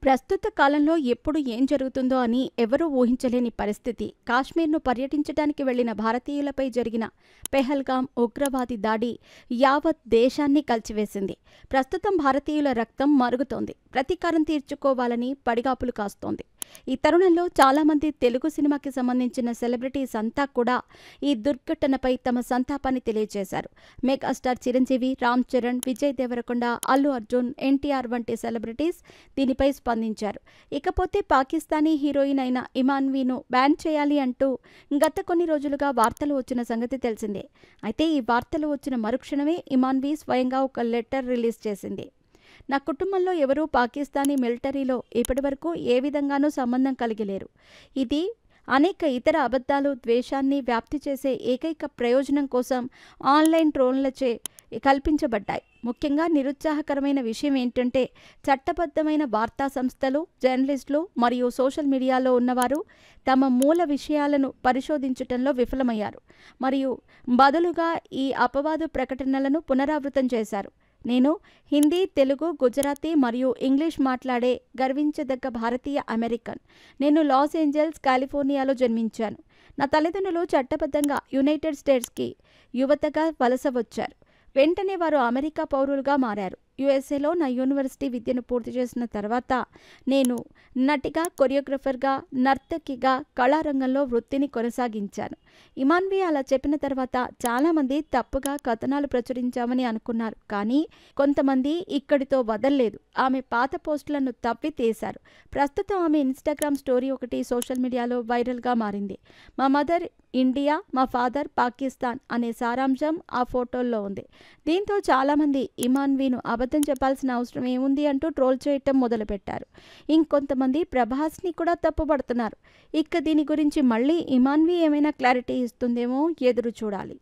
ప్రస్తుత కాలంలో ఎప్పుడు ఏం జరుగుతుందో అని ఎవరూ ఊహించలేని పరిస్థితి. కాశ్మీర్ను పర్యటించడానికి వెళ్లిన భారతీయులపై జరిగిన పెహల్గాం ఉగ్రవాది దాడి యావత్ దేశాన్ని కలిచివేసింది. ప్రస్తుతం భారతీయుల రక్తం మరుగుతోంది. ప్రతీకారం తీర్చుకోవాలని పడిగాపులు కాస్తోంది. ఈ తరుణంలో చాలామంది తెలుగు సినిమాకి సంబంధించిన సెలబ్రిటీస్ అంతా కూడా ఈ దుర్ఘటనపై తమ సంతాపాన్ని తెలియజేశారు. మెగాస్టార్ చిరంజీవి, రామ్ చరణ్, విజయ్ దేవరకొండ, అల్లు అర్జున్, ఎన్టీఆర్ వంటి సెలబ్రిటీస్ దీనిపై స్పందించారు. ఇకపోతే పాకిస్తానీ హీరోయిన్ అయిన ఇమాన్వీను బ్యాన్ చేయాలి అంటూ గత కొన్ని రోజులుగా వార్తలు వచ్చిన సంగతి తెలిసిందే. అయితే ఈ వార్తలు వచ్చిన మరుక్షణమే ఇమాన్వీ స్వయంగా ఒక లెటర్ రిలీజ్ చేసింది. నా కుటుంబంలో ఎవరూ పాకిస్తానీ మిలిటరీలో ఇప్పటివరకు ఏ విధంగానూ సంబంధం కలిగి లేరు. ఇది అనేక ఇతర అబద్ధాలు, ద్వేషాన్ని వ్యాప్తి చేసే ఏకైక ప్రయోజనం కోసం ఆన్లైన్ ట్రోల్లచే కల్పించబడ్డాయి. ముఖ్యంగా నిరుత్సాహకరమైన విషయం ఏంటంటే, చట్టబద్ధమైన వార్తా సంస్థలు, జర్నలిస్టులు మరియు సోషల్ మీడియాలో ఉన్నవారు తమ మూల విషయాలను పరిశోధించటంలో విఫలమయ్యారు మరియు బదులుగా ఈ అపవాదు ప్రకటనలను పునరావృతం చేశారు. నేను హిందీ, తెలుగు, గుజరాతీ మరియు ఇంగ్లీష్ మాట్లాడే గర్వించదగ్గ భారతీయ అమెరికన్. నేను లాస్ ఏంజల్స్, కాలిఫోర్నియాలో జన్మించాను. నా తల్లిదండ్రులు చట్టబద్ధంగా యునైటెడ్ స్టేట్స్కి యువతగా వలస వచ్చారు. వెంటనే వారు అమెరికా పౌరులుగా మారారు. యుఎస్ఏలో నా యూనివర్సిటీ విద్యను పూర్తి చేసిన తర్వాత నేను నటిగా, కొరియోగ్రఫర్గా, నర్తకిగా కళారంగంలో వృత్తిని కొనసాగించాను. ఇమాన్వీ అలా చెప్పిన తర్వాత చాలామంది తప్పుగా కథనాలు ప్రచురించామని అనుకున్నారు. కానీ కొంతమంది ఇక్కడితో వదల్లేదు. ఆమె పాత పోస్టులను తవ్వి తీశారు. ప్రస్తుతం ఆమె ఇన్స్టాగ్రామ్ స్టోరీ ఒకటి సోషల్ మీడియాలో వైరల్గా మారింది. మా మదర్ ఇండియా, మా ఫాదర్ పాకిస్తాన్ అనే సారాంశం ఆ ఫోటోల్లో ఉంది. దీంతో చాలామంది ఇమాన్వీను అబద్ధం చెప్పాల్సిన అవసరం ఏముంది అంటూ ట్రోల్ చేయటం మొదలుపెట్టారు. ఇంకొంతమంది ప్రభాస్ని కూడా తప్పుపడుతున్నారు. ఇక దీని గురించి మళ్ళీ ఇమాన్వీ ఏమైనా క్లారిటీ ఇస్తుందేమో ఎదురు చూడాలి.